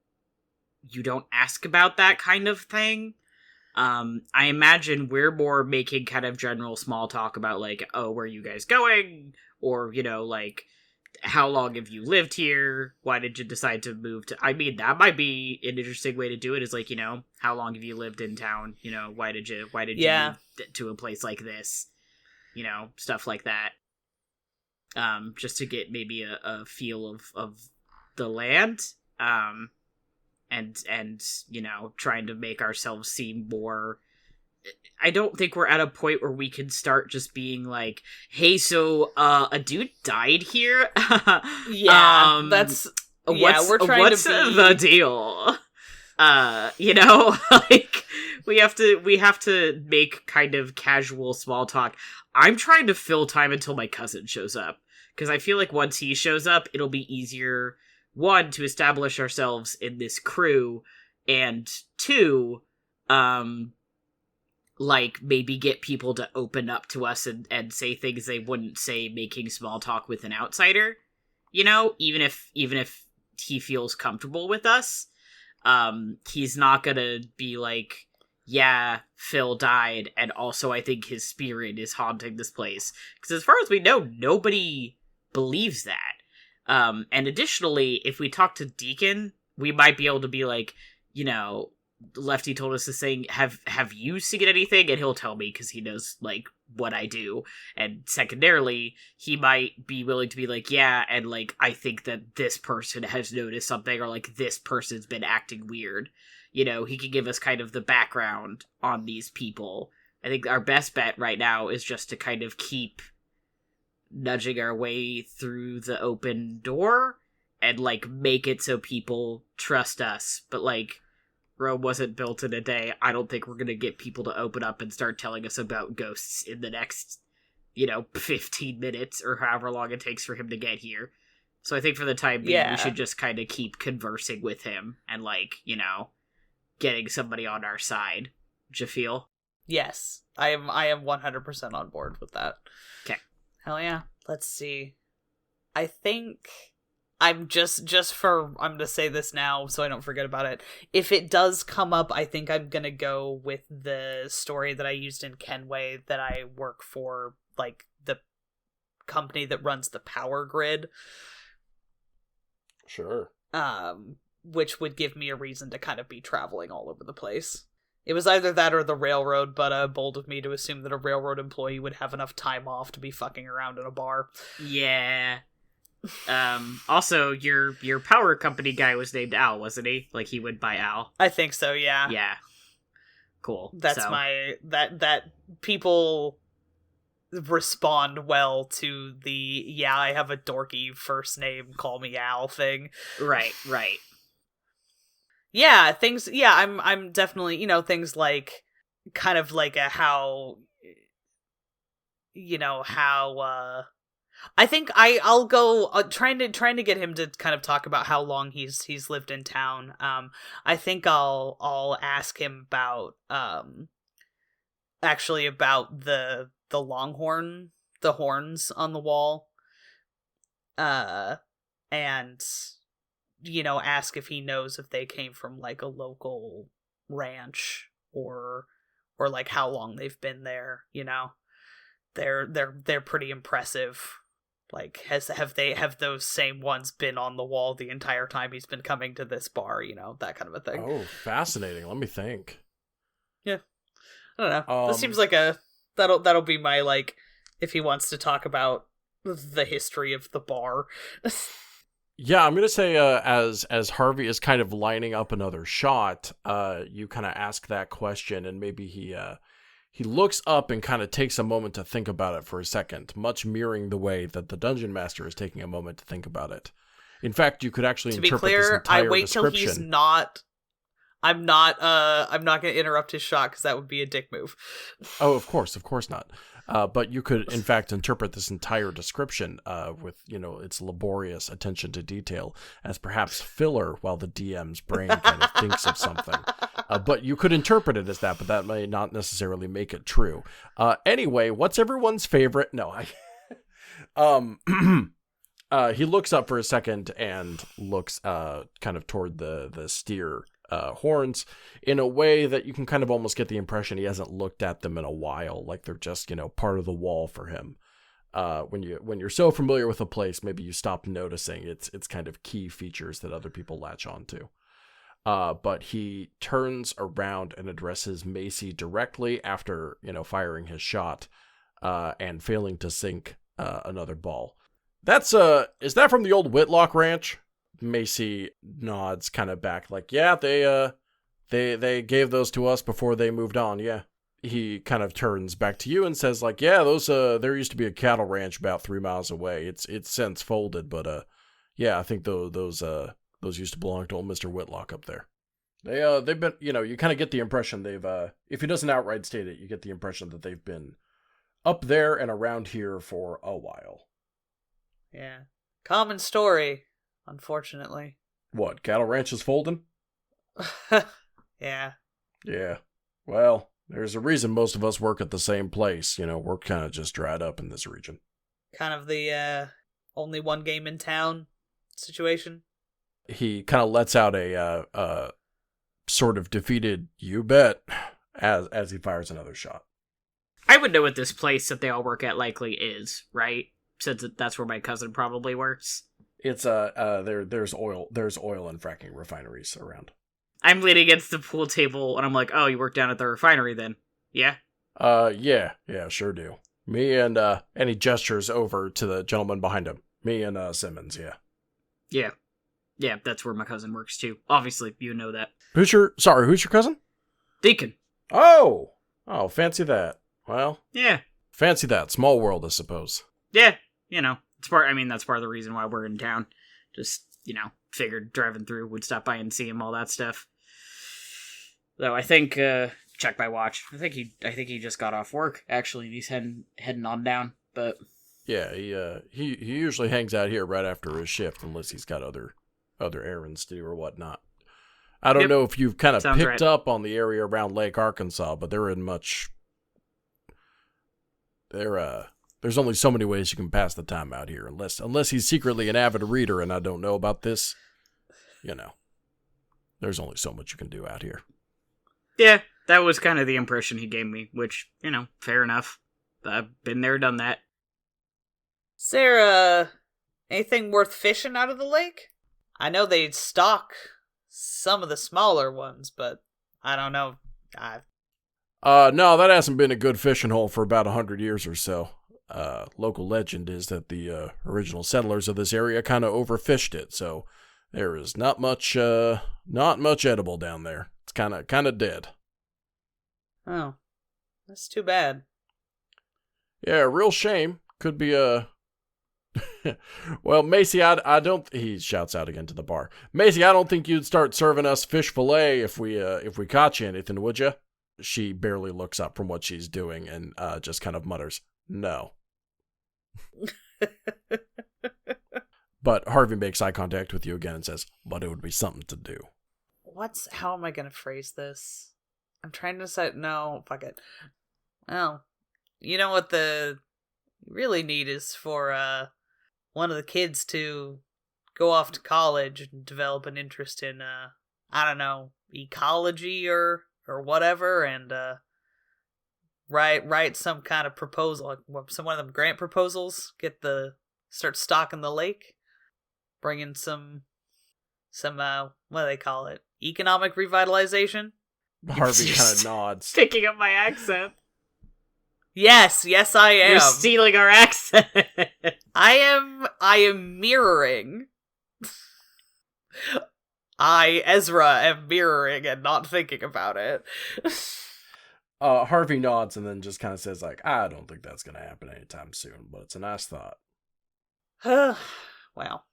ask about that kind of thing. I imagine we're more making kind of general small talk about, like, oh, where are you guys going? Or, you know, like, how long have you lived here? Why did you decide to move to... I mean, that might be an interesting way to do it, is like, you know, how long have you lived in town? You know, why did you move to a place like this? You know, stuff like that. Just to get maybe a feel of the land. And you know, trying to make ourselves seem more... I don't think we're at a point where we can start just being like, hey, so a dude died here? Yeah, that's... Yeah, we're trying what's to be... the deal? You know, like, we have to make kind of casual small talk. I'm trying to fill time until my cousin shows up, because I feel like once he shows up, it'll be easier, one, to establish ourselves in this crew, and two, like, maybe get people to open up to us and say things they wouldn't say making small talk with an outsider, you know, even if he feels comfortable with us. He's not gonna be like, yeah, Phil died, and also I think his spirit is haunting this place. Because as far as we know, nobody believes that. And additionally, if we talk to Deacon, we might be able to be like, you know, Lefty told us this thing, have you seen anything? And he'll tell me, because he knows, like, what I do. And secondarily, he might be willing to be like, yeah, and, like, I think that this person has noticed something, or, like, this person's been acting weird. You know, he can give us kind of the background on these people. I think our best bet right now is just to kind of keep nudging our way through the open door, and, like, make it so people trust us. But, like, Rome wasn't built in a day. I don't think we're going to get people to open up and start telling us about ghosts in the next, you know, 15 minutes or however long it takes for him to get here. So I think for the time being, we should just kind of keep conversing with him and, like, you know, getting somebody on our side. Do you feel? Yes. I am 100% on board with that. Okay. Hell yeah. Let's see. I think... I'm gonna say this now so I don't forget about it. If it does come up, I think I'm gonna go with the story that I used in Kenway, that I work for, like, the company that runs the power grid. Sure. Which would give me a reason to kind of be traveling all over the place. It was either that or the railroad, but bold of me to assume that a railroad employee would have enough time off to be fucking around in a bar. Yeah. Also, your power company guy was named Al, wasn't he? Like, he went by Al. I think so, yeah. Yeah. Cool. That's so. that people respond well to the, yeah, I have a dorky first name, call me Al thing. Right. Yeah, things, yeah, I'm definitely, you know, things like, kind of like a how, you know, how, I think I'll go trying to get him to kind of talk about how long he's lived in town. I think I'll ask him about actually about the longhorn, the horns on the wall, and, you know, ask if he knows if they came from, like, a local ranch or like how long they've been there. You know, they're pretty impressive. Like, have those same ones been on the wall the entire time he's been coming to this bar, you know, that kind of a thing. Oh, fascinating. Let me think. Yeah. I don't know. This seems like that'll be my, like, if he wants to talk about the history of the bar. Yeah, I'm going to say as Harvey is kind of lining up another shot, you kind of ask that question, and maybe he He looks up and kind of takes a moment to think about it for a second, much mirroring the way that the Dungeon Master is taking a moment to think about it. In fact, you could actually interpret this entire description. To be clear, I wait till he's not... I'm not going to interrupt his shot because that would be a dick move. Oh, of course not. But you could, in fact, interpret this entire description with, its laborious attention to detail as perhaps filler while the DM's brain kind of thinks of something. But you could interpret it as that, but that may not necessarily make it true. Anyway, what's everyone's favorite? No, he looks up for a second and looks kind of toward the steer horns in a way that you can kind of almost get the impression he hasn't looked at them in a while, like they're just part of the wall for him. When you're so familiar with a place, maybe you stop noticing its kind of key features that other people latch onto. But he turns around and addresses Macy directly after firing his shot and failing to sink another ball. Is that from the old Whitlock Ranch? Macy nods kind of back like, yeah, they gave those to us before they moved on. Yeah. He kind of turns back to you and says like, yeah, those, there used to be a cattle ranch about 3 miles away. It's since folded, but, yeah, I think those used to belong to old Mr. Whitlock up there. They've been, you kind of get the impression they've, if he doesn't outright state it, you get the impression that they've been up there and around here for a while. Yeah. Common story. Unfortunately. What, cattle ranches folding? Yeah. Yeah. Well, there's a reason most of us work at the same place. We're kind of just dried up in this region. Kind of the only one game in town situation. He kind of lets out a sort of defeated, you bet, as he fires another shot. I would know what this place that they all work at likely is, right? Since that's where my cousin probably works. It's there's oil and fracking refineries around. I'm leaning against the pool table and I'm like, oh, you work down at the refinery then? Yeah? Yeah, sure do. Me and he gestures over to the gentleman behind him. Me and Simmons, yeah. Yeah, that's where my cousin works too. Obviously, you know that. Who's your cousin? Deacon. Oh, fancy that. Well, yeah. Fancy that. Small world, I suppose. Yeah, that's part of the reason why we're in town. Just, figured driving through would stop by and see him, all that stuff. Though I think, check my watch. I think he just got off work, actually. He's heading on down, but... Yeah, he usually hangs out here right after his shift, unless he's got other errands to do or whatnot. I don't know if you've kind of picked up on the area around Lake Arkansas, but there's only so many ways you can pass the time out here, unless he's secretly an avid reader and I don't know about this. There's only so much you can do out here. Yeah, that was kind of the impression he gave me, which, fair enough. I've been there, done that. Is there, anything worth fishing out of the lake? I know they stock some of the smaller ones, but I don't know. No, that hasn't been a good fishing hole for about 100 years or so. Local legend is that the original settlers of this area kind of overfished it, so there is not much edible down there. It's kind of dead. Oh, that's too bad. Yeah, real shame. Could be a... Well, Macy, I don't... He shouts out again to the bar. Macy, I don't think you'd start serving us fish fillet if we caught you anything, would you? She barely looks up from what she's doing and just kind of mutters, no. But Harvey makes eye contact with you again and says, but it would be something to do. How am I going to phrase this? I'm trying to decide. No, fuck it. Oh, you know what you really need is for one of the kids to go off to college and develop an interest in, I don't know, ecology or whatever, and write some kind of proposal, like one of them grant proposals. Start stocking the lake, bring in some what do they call it? Economic revitalization. Harvey kind of nods, picking up my accent. Yes, I am. You're stealing our accent. I am mirroring. I, Ezra, am mirroring and not thinking about it. Harvey nods and then just kind of says, like, I don't think that's going to happen anytime soon, but it's a nice thought. Well,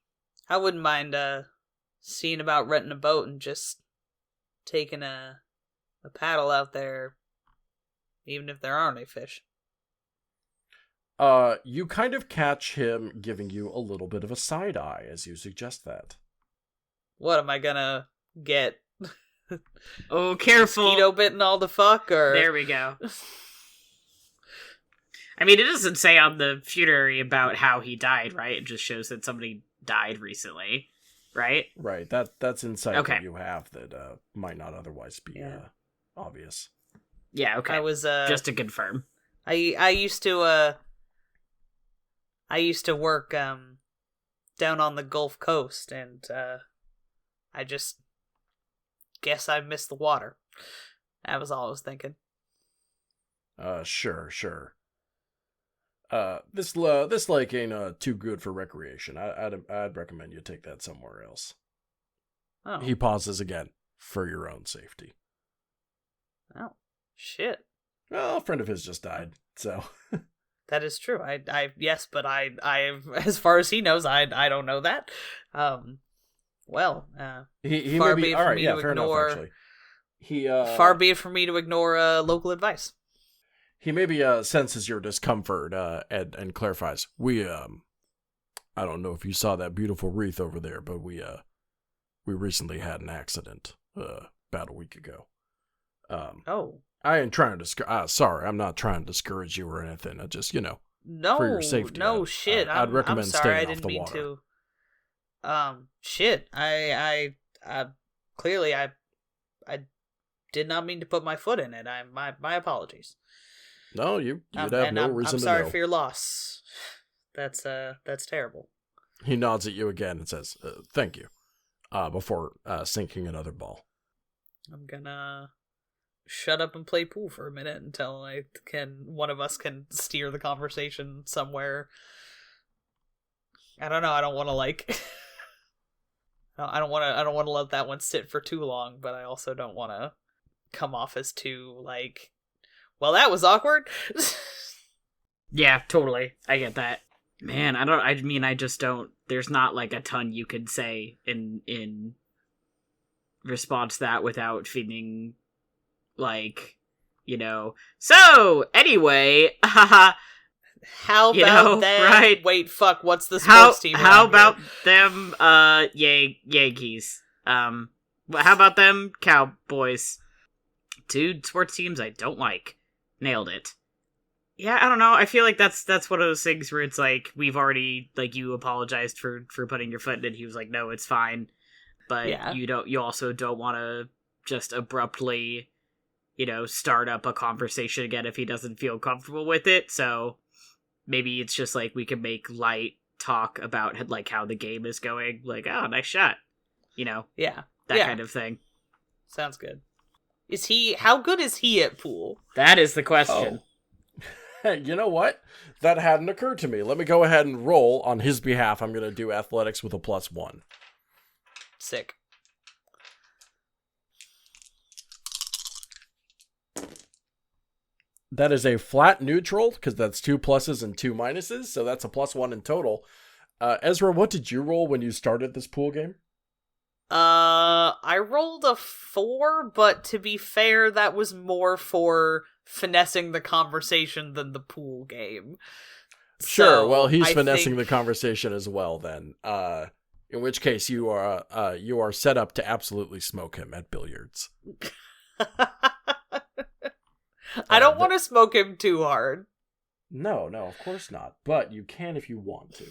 I wouldn't mind seeing about renting a boat and just taking a paddle out there, even if there aren't any fish. You kind of catch him giving you a little bit of a side eye as you suggest that. What am I gonna get? Oh, careful! Mosquito bitten all the fuck, or there we go. I mean, it doesn't say on the funerary about how he died, right? It just shows that somebody died recently, right? Right. That's insight Okay. that you have that might not otherwise be obvious. Yeah. Okay. I was just to confirm. I used to work down on the Gulf Coast, and I just guess I missed the water. That was all I was thinking. Sure. This lake ain't too good for recreation. I'd recommend you take that somewhere else. Oh. He pauses again for your own safety. Oh, shit. Well, a friend of his just died, so. That is true. Yes, but I, as far as he knows, I don't know that. Well, he far may be be it all for right. me Yeah, to fair ignore. enough. Actually, far be it for me to ignore local advice. he maybe senses your discomfort and clarifies. We I don't know if you saw that beautiful wreath over there, but we recently had an accident about a week ago. Oh. I ain't trying to sorry, I'm not trying to discourage you or anything. I just, No, for your safety. no shit. I'd recommend I'm sorry, staying I off didn't the mean water. to. Shit. I clearly I did not mean to put my foot in it. My apologies. No, you'd have And no I'm reason to sorry know. for your loss. That's terrible. He nods at you again and says, "Thank you," before sinking another ball. I'm gonna shut up and play pool for a minute until one of us can steer the conversation somewhere. I don't know. I don't want to I don't want to let that one sit for too long, but I also don't want to come off as too well, that was awkward. Yeah, totally. I get that. Man, I just don't, there's not a ton you could say in response to that without feeling so anyway, haha. How about them? Right? Wait, fuck. What's the sports team? How around about here? them? Yankees. How about them Cowboys? Two sports teams I don't like. Nailed it. Yeah, I don't know. I feel like that's one of those things where it's we've already you apologized for putting your foot in it. He was like, no, it's fine. But Yeah. you also don't want to just abruptly, start up a conversation again if he doesn't feel comfortable with it. So maybe it's just we can make light talk about how the game is going. Oh, nice shot. Yeah. That Yeah. kind of thing. Sounds good. How good is he at pool? That is the question. Hey, you know what? That hadn't occurred to me. Let me go ahead and roll on his behalf. I'm going to do athletics with a +1. Sick. That is a flat neutral, because that's 2 pluses and 2 minuses, so that's a +1 in total. Ezra, what did you roll when you started this pool game? I rolled a 4, but to be fair, that was more for finessing the conversation than the pool game. Sure, So, well, he's I finessing think- the conversation as well, then. In which case, you are set up to absolutely smoke him at billiards. I don't want to smoke him too hard. No, of course not. But you can if you want to.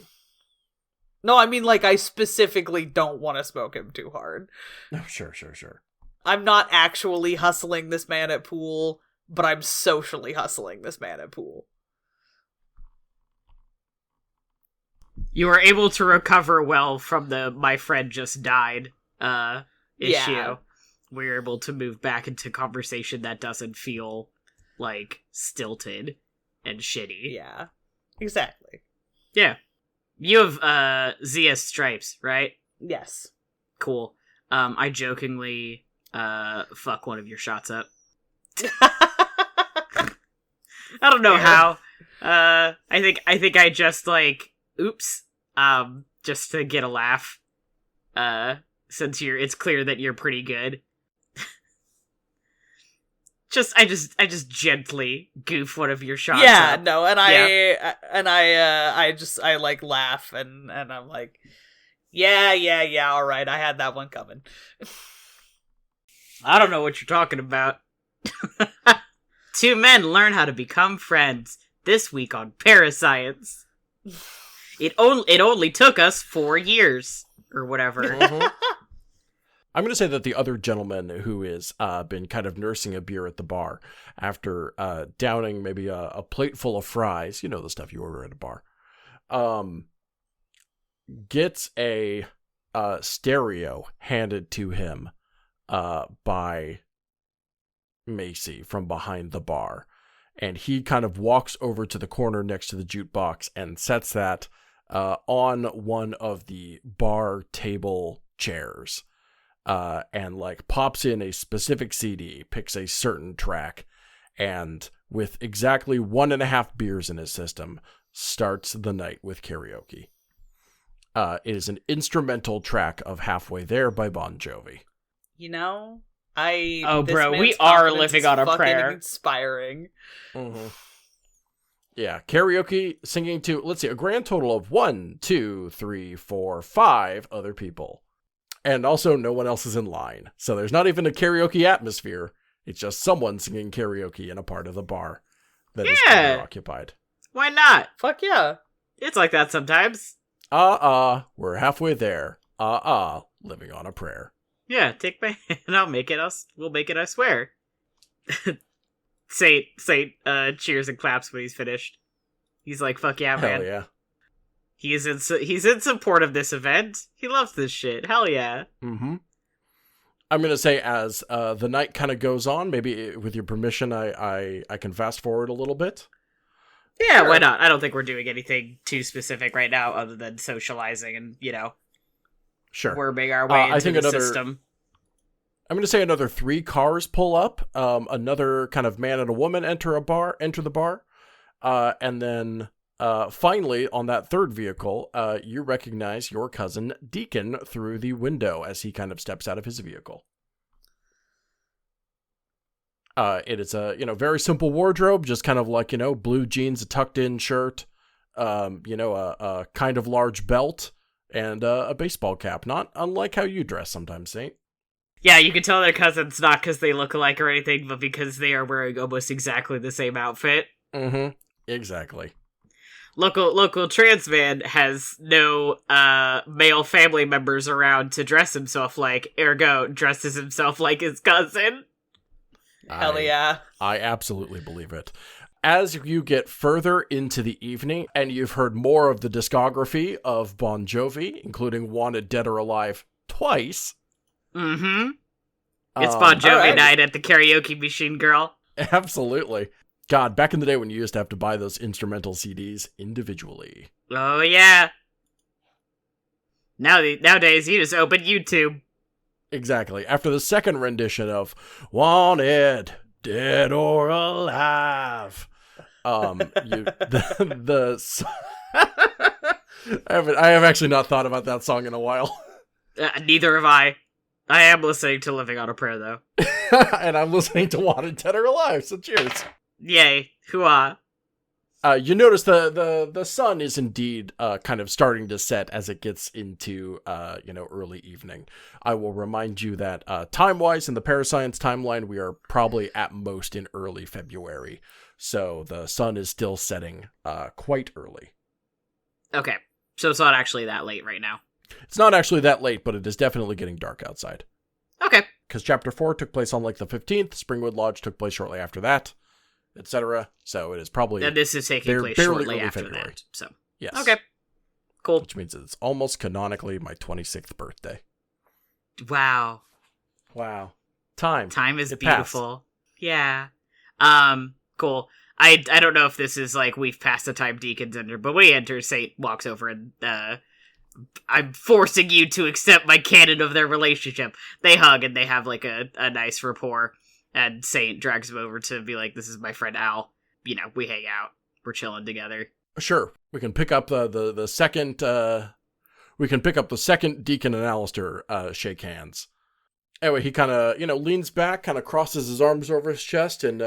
No, I mean, I specifically don't want to smoke him too hard. No, sure. I'm not actually hustling this man at pool, but I'm socially hustling this man at pool. You were able to recover well from the "my friend just died" issue. Yeah. We're able to move back into conversation that doesn't feel stilted and shitty. Yeah, exactly. Yeah. You have Zia stripes, right? Yes. Cool. I jokingly fuck one of your shots up. I don't know how. I think I just like, oops, just to get a laugh. Since it's clear that you're pretty good. I just gently goof one of your shots. Yeah, up. no, and Yeah. I like laugh and I'm like, yeah, all right, I had that one coming. I don't know what you're talking about. Two men learn how to become friends this week on ParaScience. It only took us 4 years or whatever. Mm-hmm. I'm going to say that the other gentleman who is been kind of nursing a beer at the bar after downing maybe a plate full of fries, you know, the stuff you order at a bar, gets a stereo handed to him by Macy from behind the bar. And he kind of walks over to the corner next to the jukebox and sets that on one of the bar table chairs. And like pops in a specific CD, picks a certain track, and with exactly 1.5 beers in his system, starts the night with karaoke. It is an instrumental track of Halfway There by Bon Jovi. You know, bro, we are living on a prayer. Inspiring. Mm-hmm. Yeah, karaoke, singing to, let's see, a grand total of 1, 2, 3, 4, 5 other people. And also, no one else is in line. So there's not even a karaoke atmosphere. It's just someone singing karaoke in a part of the bar that is occupied. Why not? Fuck yeah. It's like that sometimes. We're halfway there. Living on a prayer. Yeah, take my hand. We'll make it, I swear. Saint cheers and claps when he's finished. He's like, fuck yeah, man. Hell yeah. He's in support of this event. He loves this shit. Hell yeah. Mm-hmm. I'm going to say as the night kind of goes on, maybe with your permission, I can fast forward a little bit. Yeah, Sure. Why not? I don't think we're doing anything too specific right now other than socializing and, Sure. worming our way into the system. I'm going to say another 3 cars pull up. Another kind of man and a woman enter the bar. And then finally, on that third vehicle, you recognize your cousin Deacon through the window as he kind of steps out of his vehicle. It is a, very simple wardrobe, just kind of like, blue jeans, a tucked in shirt, a kind of large belt, and a baseball cap. Not unlike how you dress sometimes, Saint. Yeah, you can tell they're cousins not because they look alike or anything, but because they are wearing almost exactly the same outfit. Mm-hmm. Exactly. Local trans man has no male family members around to dress himself like, ergo dresses himself like his cousin. Hell yeah. I absolutely believe it. As you get further into the evening, and you've heard more of the discography of Bon Jovi, including Wanted Dead or Alive twice. Mm-hmm. It's Bon Jovi night at the karaoke machine, girl. Absolutely. God, back in the day when you used to have to buy those instrumental CDs individually. Oh, yeah. Nowadays, you just open YouTube. Exactly. After the second rendition of Wanted, Dead or Alive, I have actually not thought about that song in a while. Neither have I. I am listening to Living on a Prayer, though. And I'm listening to Wanted, Dead or Alive, so cheers. Yay. Hooah. You notice the sun is indeed kind of starting to set as it gets into early evening. I will remind you that time-wise in the ParaScience timeline, we are probably at most in early February. So the sun is still setting quite early. Okay. So it's not actually that late right now. It's not actually that late, but it is definitely getting dark outside. Okay. Because Chapter 4 took place on like the 15th, Springwood Lodge took place shortly after that, etc. So it is probably... And this is taking place shortly after that. So yes. Okay. Cool. Which means it's almost canonically my 26th birthday. Wow. Time is it beautiful. Passed. Yeah. Cool. I don't know if this is like we've passed the time Deacon's enter, but when he enters, Saint walks over and I'm forcing you to accept my canon of their relationship. They hug and they have like a nice rapport, and Saint drags him over to be like, this is my friend Al. we hang out. We're chilling together. Sure. We can pick up the second, we can pick up the second Deacon and Alister, shake hands. Anyway, he kind of, leans back, kind of crosses his arms over his chest and,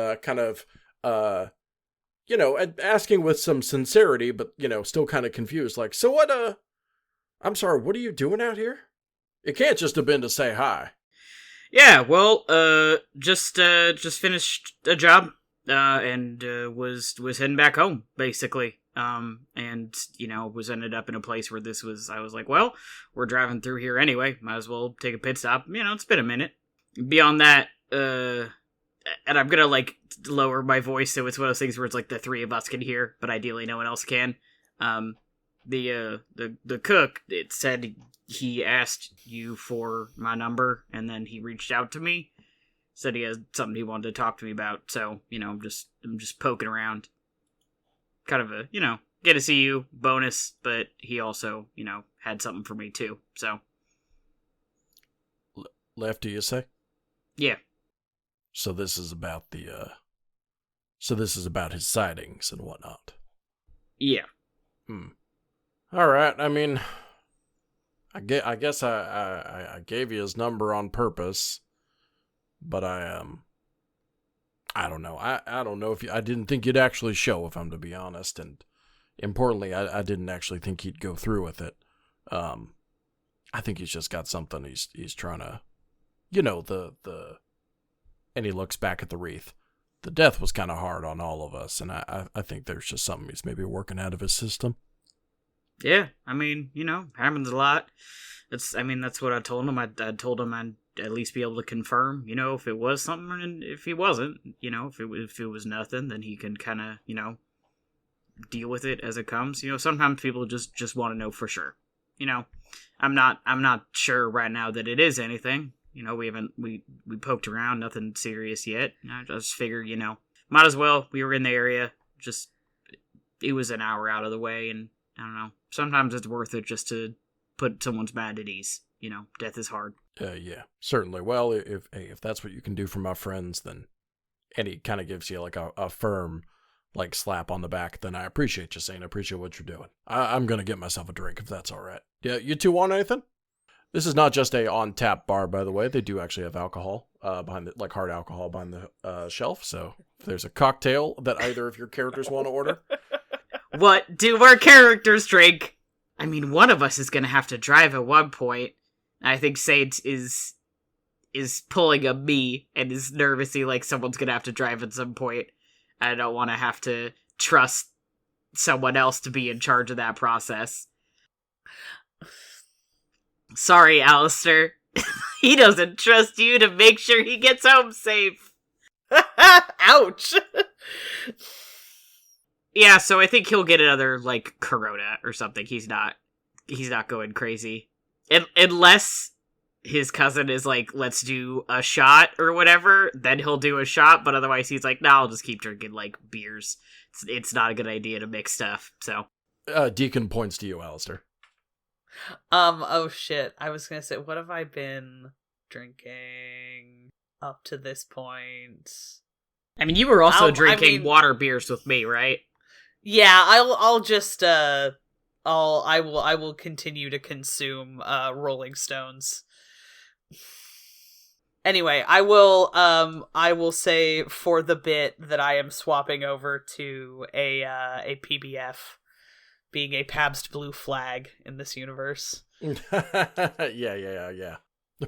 asking with some sincerity, but, still kind of confused. Like, so what, I'm sorry, what are you doing out here? It can't just have been to say hi. Yeah, well, just finished a job, and was heading back home, basically. And, was ended up in a place where I was like, well, we're driving through here anyway, might as well take a pit stop. It's been a minute. Beyond that, and I'm gonna, lower my voice, so it's one of those things where it's like the three of us can hear, but ideally no one else can. The cook, it said he asked you for my number, and then he reached out to me, said he has something he wanted to talk to me about, so, I'm just poking around. Kind of a, get to see you bonus, but he also, had something for me too, so. Lefty, you say? Yeah. So this is about his sightings and whatnot. Yeah. All right. I mean, I guess I gave you his number on purpose, but I don't know. I don't know I didn't think you'd actually show, if I'm to be honest, and importantly, I didn't actually think he'd go through with it. I think he's just got something he's trying to, and he looks back at the wreath. The death was kind of hard on all of us, and I think there's just something he's maybe working out of his system. Yeah, I mean, happens a lot. That's what I told him. I told him I'd at least be able to confirm, if it was something, and if he wasn't, if it was nothing, then he can kind of, deal with it as it comes. Sometimes people just want to know for sure. I'm not sure right now that it is anything. We poked around, nothing serious yet. I just figured, might as well. We were in the area. Just, it was an hour out of the way, and I don't know. Sometimes it's worth it just to put someone's mind at ease. Death is hard. Yeah, certainly. Well, if that's what you can do for my friends, then, and he kind of gives you a firm, slap on the back, then I appreciate you, Saint. I appreciate what you're doing. I'm going to get myself a drink if that's all right. Yeah, you two want anything? This is not just a on-tap bar, by the way. They do actually have alcohol behind the, hard alcohol behind the shelf. So if there's a cocktail that either of your characters want to order. What do our characters drink? I mean, one of us is going to have to drive at one point. I think Saint is pulling a me and is nervously like someone's going to have to drive at some point. I don't want to have to trust someone else to be in charge of that process. Sorry, Alister. He doesn't trust you to make sure he gets home safe. Ouch! Yeah, so I think he'll get another, Corona or something. He's not going crazy. Unless his cousin is let's do a shot or whatever, then he'll do a shot, but otherwise he's like, I'll just keep drinking, beers. It's not a good idea to mix stuff, so. Deacon points to you, Alister. Oh shit, I was gonna say, what have I been drinking up to this point? I mean, you were also drinking water beers with me, right? Yeah, I'll just, I will continue to consume, Rolling Stones. Anyway, I will say for the bit that I am swapping over to a PBF, being a Pabst Blue Flag in this universe. Yeah.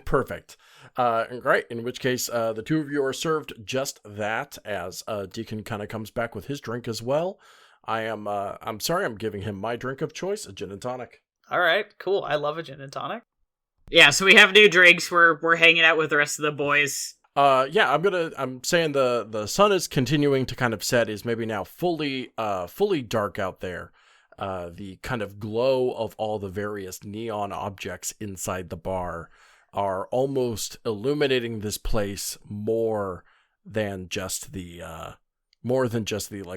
Perfect. Great. In which case, the two of you are served just that, as Deacon kind of comes back with his drink as well. I'm sorry, I'm giving him my drink of choice, a gin and tonic. All right, cool. I love a gin and tonic. Yeah, so we have new drinks. We're hanging out with the rest of the boys. Yeah, I'm saying the sun is continuing to kind of set, is maybe now fully dark out there. The kind of glow of all the various neon objects inside the bar are almost illuminating this place more than just the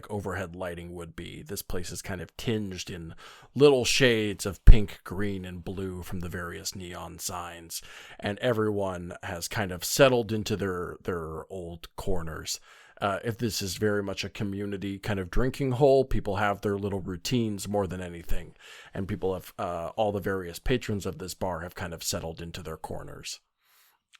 overhead lighting would be. This place is kind of tinged in little shades of pink, green, and blue from the various neon signs, and everyone has kind of settled into their old corners if this is very much a community kind of drinking hole. People have their little routines more than anything. And people have, all the various patrons of this bar have kind of settled into their corners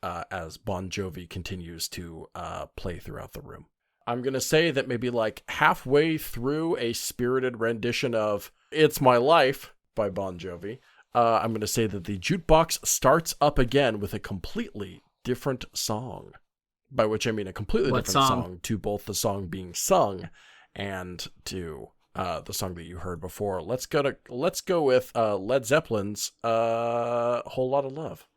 as Bon Jovi continues to play throughout the room. I'm going to say that maybe like halfway through a spirited rendition of It's My Life by Bon Jovi, I'm going to say that the jukebox starts up again with a completely different song. By which I mean a completely different song to both the song being sung and to the song that you heard before. Let's go with Led Zeppelin's Whole Lot of Love.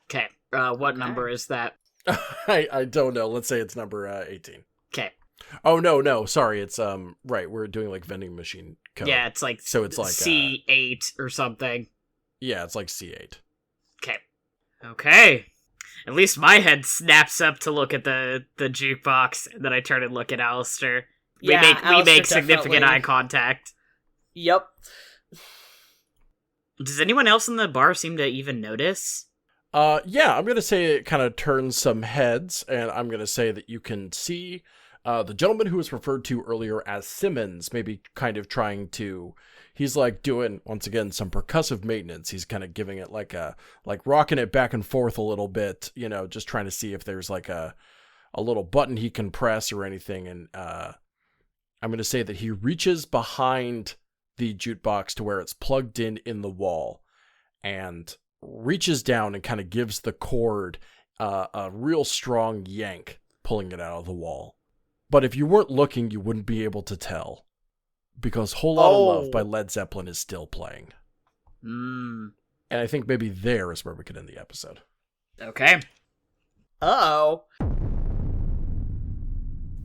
Okay. What number is that? I don't know. Let's say it's number 18. Okay. Oh no, sorry. It's right. We're doing like vending machine code. Yeah, it's like C8 or something. Yeah, it's like C8. Okay. At least my head snaps up to look at the jukebox, and then I turn and look at Alister. We make significant eye contact. Yep. Does anyone else in the bar seem to even notice? Yeah, I'm going to say it kind of turns some heads, and I'm going to say that you can see the gentleman who was referred to earlier as Simmons, maybe kind of trying to... He's like doing, once again, some percussive maintenance. He's kind of giving it like rocking it back and forth a little bit, just trying to see if there's like a little button he can press or anything. And I'm going to say that he reaches behind the jukebox to where it's plugged in the wall and reaches down and kind of gives the cord a real strong yank, pulling it out of the wall. But if you weren't looking, you wouldn't be able to tell. Because Whole Lot of Love by Led Zeppelin is still playing. And I think maybe there is where we could end the episode. Okay. Uh-oh.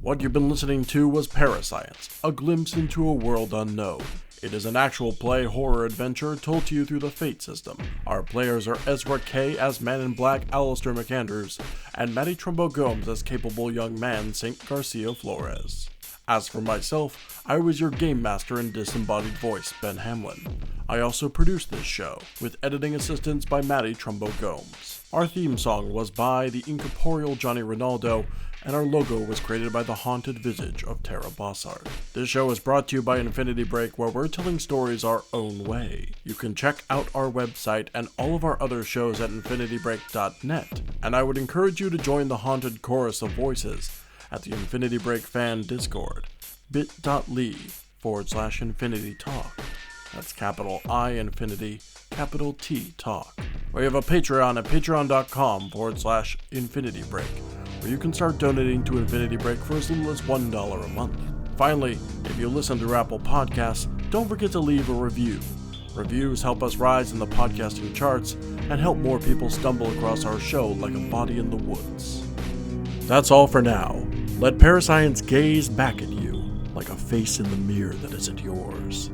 What you've been listening to was ParaScience, a glimpse into a world unknown. It is an actual play horror adventure told to you through the Fate system. Our players are Ezra Kaye as Man in Black Alister McAndrews, and Matty Trumbo-Gomes as capable young man Saint Garcia Flores. As for myself, I was your game master and disembodied voice, Ben Hamlin. I also produced this show, with editing assistance by Matty Trumbo-Gomes. Our theme song was by the incorporeal Johnny Rinaldo, and our logo was created by the haunted visage of Terra Bosart. This show is brought to you by Infinity Break, where we're telling stories our own way. You can check out our website and all of our other shows at infinitybreak.net, and I would encourage you to join the haunted chorus of voices at the Infinity Break fan Discord, bit.ly/Infinity Talk. That's capital I Infinity, capital T Talk. We have a Patreon at patreon.com/Infinity Break, where you can start donating to Infinity Break for as little as $1 a month. Finally, if you listen through Apple Podcasts, don't forget to leave a review. Reviews help us rise in the podcasting charts and help more people stumble across our show like a body in the woods. That's all for now. Let ParaScience gaze back at you like a face in the mirror that isn't yours.